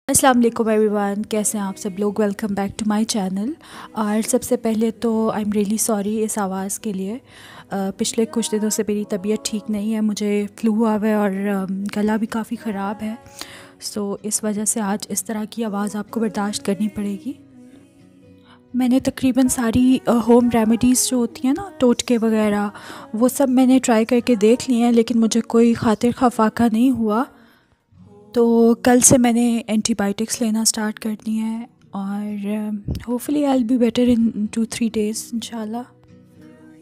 अस्सलाम वालेकुम एवरीवन, कैसे हैं आप सब लोग। Welcome back to my channel. और सबसे पहले तो आई एम रियली सॉरी इस आवाज़ के लिए। पिछले कुछ दिनों से मेरी तबीयत ठीक नहीं है, मुझे फ्लू हुआ हुआ है और गला भी काफ़ी ख़राब है। सो इस वजह से आज इस तरह की आवाज़ आपको बर्दाश्त करनी पड़ेगी। मैंने तकरीबन सारी होम रेमेडीज़ जो होती हैं ना, टोटके वगैरह, वो सब मैंने ट्राई करके देख लिए हैं, लेकिन मुझे कोई खातिर खफाका नहीं हुआ। तो कल से मैंने एंटीबायोटिक्स लेना स्टार्ट कर दिए हैं और hopefully I will be better in 2-3 days इंशाल्लाह।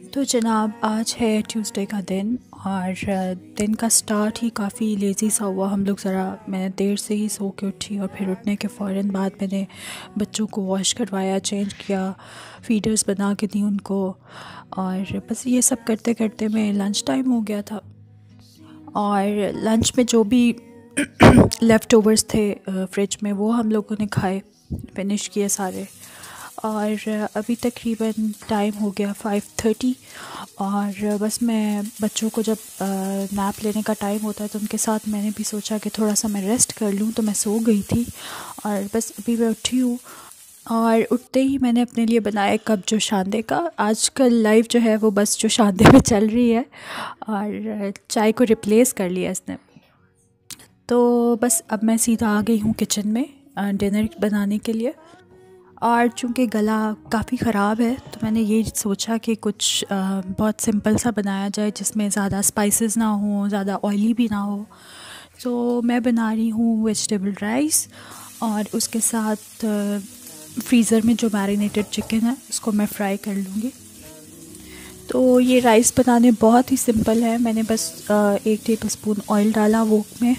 तो जनाब, आज है ट्यूसडे का दिन और दिन का स्टार्ट ही काफ़ी लेज़ी सा हुआ। हम लोग मैंने देर से ही सो के उठी और फिर उठने के फ़ौरन बाद मैंने बच्चों को वॉश करवाया, चेंज किया, फीडर्स बना के दी उनको, और बस ये सब करते करते मैं लंच टाइम हो गया था। और लंच में जो भी लेफ़्ट ओवर्स थे फ्रिज में, वो हम लोगों ने खाए, फिनिश किए सारे। और अभी तकरीबन टाइम हो गया 5:30 और बस मैं बच्चों को जब नैप लेने का टाइम होता है तो उनके साथ मैंने भी सोचा कि थोड़ा सा मैं रेस्ट कर लूँ, तो मैं सो गई थी और बस अभी मैं उठी हूँ। और उठते ही मैंने अपने लिए बनाया एक कप जो शांदे का। आजकल लाइफ जो है वो बस जो शांदे में चल रही है और चाय को रिप्लेस कर लिया इसने। तो बस अब मैं सीधा आ गई हूँ किचन में डिनर बनाने के लिए। और चूँकि गला काफ़ी ख़राब है तो मैंने ये सोचा कि कुछ बहुत सिंपल सा बनाया जाए जिसमें ज़्यादा स्पाइसेस ना हो, ज़्यादा ऑयली भी ना हो। तो मैं बना रही हूँ वेजिटेबल राइस और उसके साथ फ्रीज़र में जो मैरिनेटेड चिकन है उसको मैं फ्राई कर लूँगी। तो ये राइस बनाने बहुत ही सिंपल है। मैंने बस 1 टेबलस्पून ऑयल डाला वोक में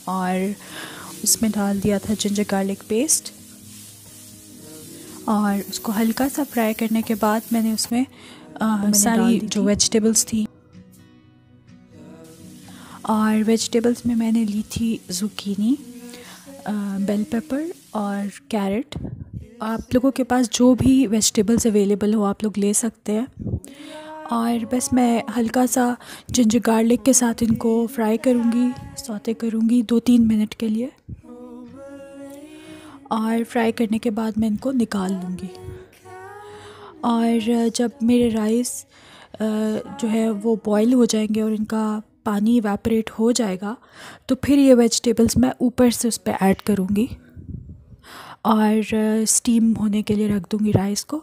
और उसमें डाल दिया था जिंजर गार्लिक पेस्ट और उसको हल्का सा फ्राई करने के बाद मैंने उसमें सारी जो वेजिटेबल्स थी, और वेजिटेबल्स में मैंने ली थी ज़ुकीनी, बेल पेपर और कैरेट। आप लोगों के पास जो भी वेजिटेबल्स अवेलेबल हो आप लोग ले सकते हैं। और बस मैं हल्का सा जिंजर गार्लिक के साथ इनको फ्राई करूँगी, सौते करूँगी 2-3 मिनट के लिए, और फ्राई करने के बाद मैं इनको निकाल लूँगी। और जब मेरे राइस जो है वो बॉईल हो जाएंगे और इनका पानी इवेपोरेट हो जाएगा तो फिर ये वेजिटेबल्स मैं ऊपर से उस पर ऐड करूँगी और स्टीम होने के लिए रख दूँगी राइस को।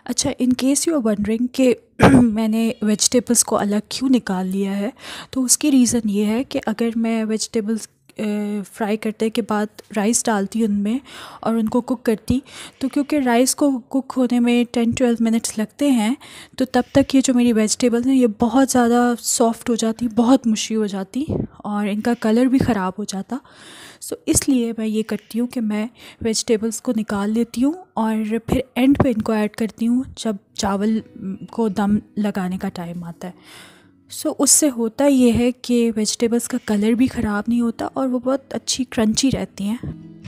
अच्छा, in case you are wondering कि मैंने वेजिटेबल्स को अलग क्यों निकाल लिया है, तो उसकी रीज़न ये है कि अगर मैं वेजिटेबल्स फ्राई करने के बाद राइस डालती उनमें और उनको कुक करती, तो क्योंकि राइस को कुक होने में 10-12 मिनट्स लगते हैं, तो तब तक ये जो मेरी वेजिटेबल्स हैं ये बहुत ज़्यादा सॉफ्ट हो जाती, बहुत मुशी हो जाती और इनका कलर भी ख़राब हो जाता। सो इसलिए मैं ये करती हूँ कि मैं वेजिटेबल्स को निकाल लेती हूँ और फिर एंड पे इनको ऐड करती हूँ जब चावल को दम लगाने का टाइम आता है। सो उससे होता ये है कि वेजिटेबल्स का कलर भी ख़राब नहीं होता और वो बहुत अच्छी क्रंची रहती हैं।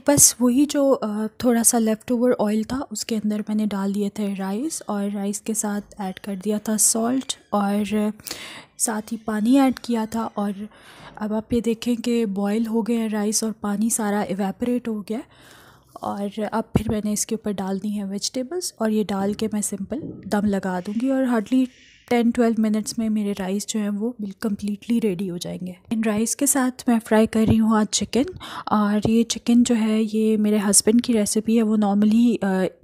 बस वही जो थोड़ा सा लेफ़्ट ओवर ऑयल था उसके अंदर मैंने डाल दिए थे राइस, और राइस के साथ ऐड कर दिया था सॉल्ट और साथ ही पानी ऐड किया था। और अब आप ये देखें कि बॉईल हो गए हैं राइस और पानी सारा इवेपोरेट हो गया। और अब फिर मैंने इसके ऊपर डाल दी हैं वेजिटेबल्स और ये डाल के मैं सिंपल दम लगा दूँगी और हार्डली 10-12 मिनट्स में मेरे राइस जो हैं वो बिल्कुल कम्प्लीटली रेडी हो जाएंगे। इन राइस के साथ मैं फ्राई कर रही हूँ आज चिकन। और ये चिकन जो है ये मेरे हस्बैंड की रेसिपी है। वो नॉर्मली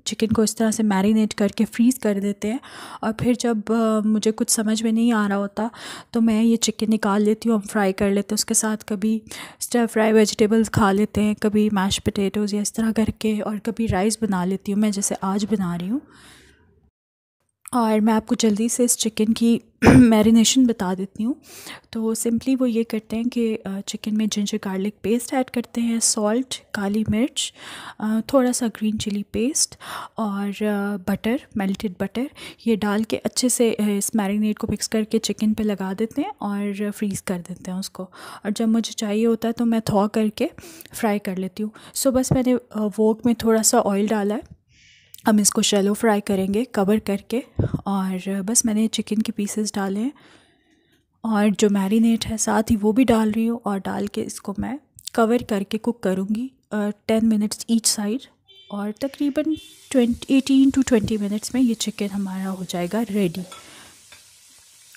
चिकन को इस तरह से मैरिनेट करके फ्रीज़ कर देते हैं और फिर जब मुझे कुछ समझ में नहीं आ रहा होता तो मैं ये चिकन निकाल लेती हूँ, हम फ्राई कर लेते हैं। उसके साथ कभी स्टर फ्राई वेजिटेबल्स खा लेते हैं, कभी मैश पोटैटोज़ या इस तरह करके, और कभी राइस बना लेती हूँ मैं जैसे आज बना रही हूँ। और मैं आपको जल्दी से इस चिकन की मैरिनेशन बता देती हूँ। तो सिंपली वो ये करते हैं कि चिकन में जिंजर गार्लिक पेस्ट ऐड करते हैं, सॉल्ट, काली मिर्च, थोड़ा सा ग्रीन चिली पेस्ट और बटर, मेल्टेड बटर, ये डाल के अच्छे से इस मैरिनेट को मिक्स करके चिकन पे लगा देते हैं और फ्रीज़ कर देते हैं उसको। और जब मुझे चाहिए होता है तो मैं थॉ करके फ्राई कर लेती हूँ। सो बस मैंने वोक में थोड़ा सा ऑयल डाला है, हम इसको शैलो फ्राई करेंगे कवर करके। और बस मैंने चिकन के पीसेस डाले हैं और जो मैरिनेट है साथ ही वो भी डाल रही हूँ, और डाल के इसको मैं कवर करके कुक करूँगी 10 मिनट्स ईच साइड। और तकरीबन 18 to 20 मिनट्स में ये चिकन हमारा हो जाएगा रेडी।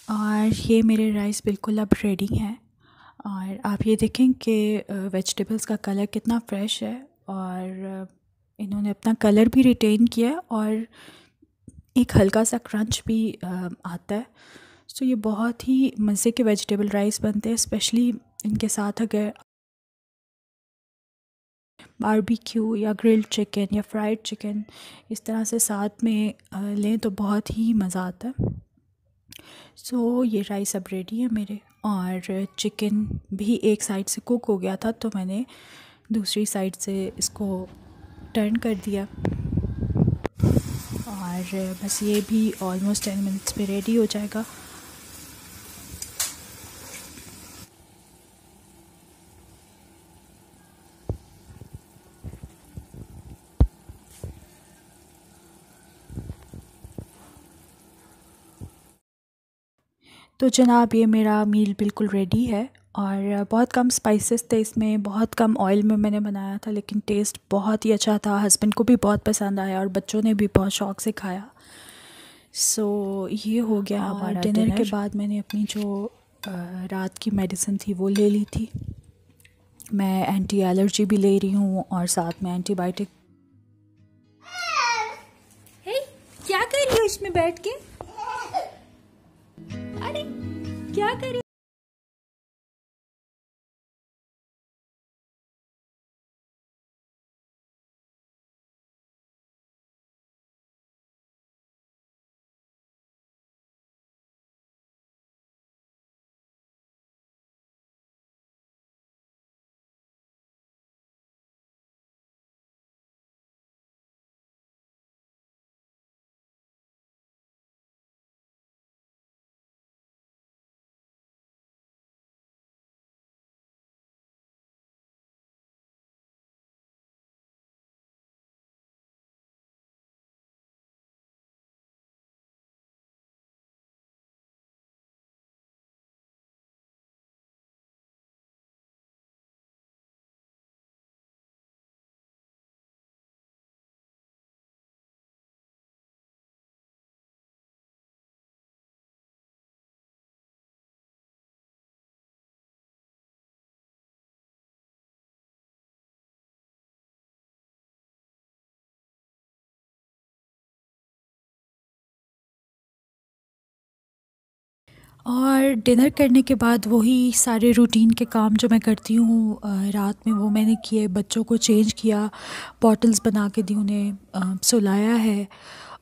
और ये मेरे राइस बिल्कुल अब रेडी हैं। और आप ये देखें कि वेजिटेबल्स का कलर कितना फ़्रेश है, और इन्होंने अपना कलर भी रिटेन किया है और एक हल्का सा क्रंच भी आता है। सो ये बहुत ही मज़े के वेजिटेबल राइस बनते हैं, स्पेशली इनके साथ अगर बारबेक्यू या ग्रिल्ड चिकन या फ्राइड चिकन इस तरह से साथ में लें तो बहुत ही मज़ा आता है। सो ये राइस अब रेडी है मेरे, और चिकन भी एक साइड से कुक हो गया था तो मैंने दूसरी साइड से इसको टर्न कर दिया। और बस ये भी ऑलमोस्ट 10 मिनट्स में रेडी हो जाएगा। तो जनाब ये मेरा मील बिल्कुल रेडी है, और बहुत कम स्पाइसेस थे इसमें, बहुत कम ऑयल में मैंने बनाया था, लेकिन टेस्ट बहुत ही अच्छा था। हस्बैंड को भी बहुत पसंद आया और बच्चों ने भी बहुत शौक़ से खाया। सो ये हो गया हमारा डिनर। के बाद मैंने अपनी जो रात की मेडिसिन थी वो ले ली थी। मैं एंटी एलर्जी भी ले रही हूँ और साथ में एंटीबायोटिक। हे, क्या कर रही हो इसमें बैठ के? अरे क्या कर रही हो? और डिनर करने के बाद वही सारे रूटीन के काम जो मैं करती हूँ रात में वो मैंने किए। बच्चों को चेंज किया, बॉटल्स बना के दी, उन्हें सुलाया है।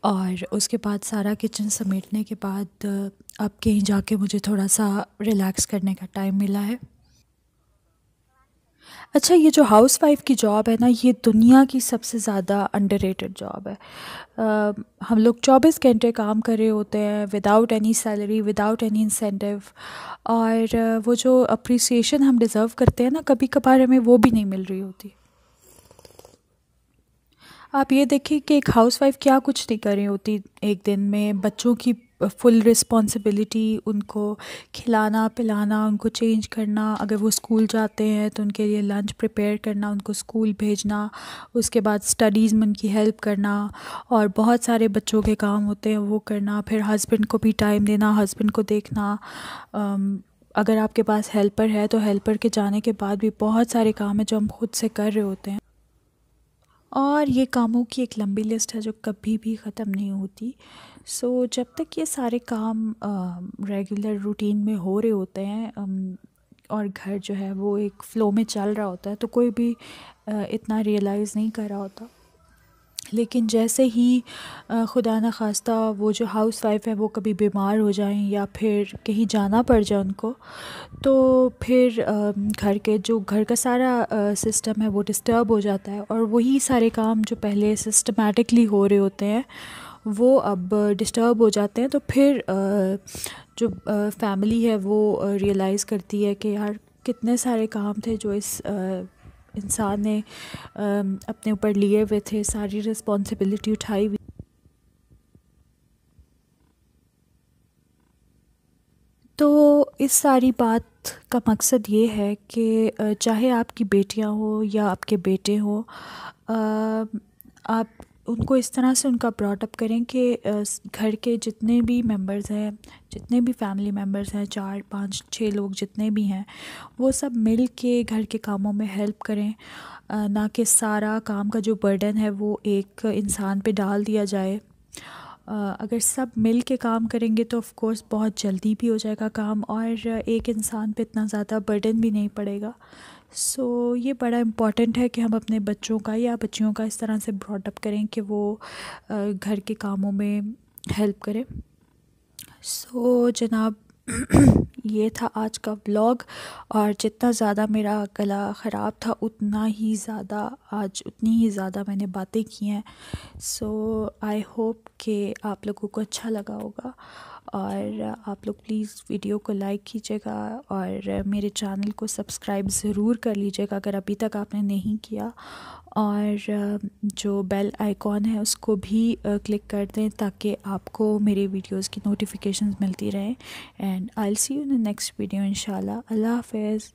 और उसके बाद सारा किचन समेटने के बाद अब कहीं जाके मुझे थोड़ा सा रिलैक्स करने का टाइम मिला है। अच्छा, ये जो हाउसवाइफ़ की जॉब है ना, ये दुनिया की सबसे ज़्यादा अंडररेटेड जॉब है। हम लोग 24 घंटे काम कर रहे होते हैं without any salary, without any incentive, और वो जो अप्रिसिएशन हम डिज़र्व करते हैं ना, कभी कभार हमें वो भी नहीं मिल रही होती। आप ये देखिए कि एक हाउसवाइफ़ क्या कुछ नहीं कर रही होती एक दिन में। बच्चों की फुल रिस्पॉन्सिबिलिटी, उनको खिलाना पिलाना, उनको चेंज करना, अगर वो स्कूल जाते हैं तो उनके लिए लंच प्रिपेयर करना, उनको स्कूल भेजना, उसके बाद स्टडीज़ में उनकी हेल्प करना, और बहुत सारे बच्चों के काम होते हैं वो करना, फिर हस्बैंड को भी टाइम देना, हस्बैंड को देखना। अगर आपके पास हेल्पर है तो हेल्पर के जाने के बाद भी बहुत सारे काम हैं जो हम खुद से कर रहे होते हैं, और ये कामों की एक लंबी लिस्ट है जो कभी भी ख़त्म नहीं होती। सो जब तक ये सारे काम रेगुलर रूटीन में हो रहे होते हैं, और घर जो है वो एक फ़्लो में चल रहा होता है, तो कोई भी इतना रियलाइज़ नहीं कर रहा होता। लेकिन जैसे ही खुदा न खास्ता वो जो हाउस वाइफ़ है वो कभी बीमार हो जाएं या फिर कहीं जाना पड़ जाए उनको, तो फिर घर का सारा सिस्टम है वो डिस्टर्ब हो जाता है, और वही सारे काम जो पहले सिस्टमैटिकली हो रहे होते हैं वो अब डिस्टर्ब हो जाते हैं। तो फिर जो फैमिली है वो रियलाइज़ करती है कि यार कितने सारे काम थे जो इस इंसान ने अपने ऊपर लिए हुए थे, सारी रिस्पॉन्सिबिलिटी उठाई हुई। तो इस सारी बात का मकसद ये है कि चाहे आपकी बेटियां हो या आपके बेटे हो, आप उनको इस तरह से उनका ब्रॉटअप करें कि घर के जितने भी मेंबर्स हैं, जितने भी फैमिली मेंबर्स हैं, 4 5 6 लोग जितने भी हैं, वो सब मिल के घर के कामों में हेल्प करें। ना कि सारा काम का जो बर्डन है वो एक इंसान पे डाल दिया जाए। अगर सब मिल के काम करेंगे तो ऑफ़ कोर्स बहुत जल्दी भी हो जाएगा काम, और एक इंसान पे इतना ज़्यादा बर्डन भी नहीं पड़ेगा। सो ये बड़ा इम्पॉर्टेंट है कि हम अपने बच्चों का या बच्चियों का इस तरह से ब्रॉट अप करें कि वो घर के कामों में हेल्प करें। सो जनाब, ये था आज का व्लॉग। और जितना ज़्यादा मेरा गला ख़राब था उतनी ही ज़्यादा मैंने बातें की हैं। सो आई होप कि आप लोगों को अच्छा लगा होगा, और आप लोग प्लीज़ वीडियो को लाइक कीजिएगा और मेरे चैनल को सब्सक्राइब ज़रूर कर लीजिएगा अगर अभी तक आपने नहीं किया, और जो बेल आइकॉन है उसको भी क्लिक कर दें ताकि आपको मेरे वीडियोस की नोटिफिकेशंस मिलती रहें। And I will see you in the next video इंशाल्लाह। अल्लाह हाफ़िज़।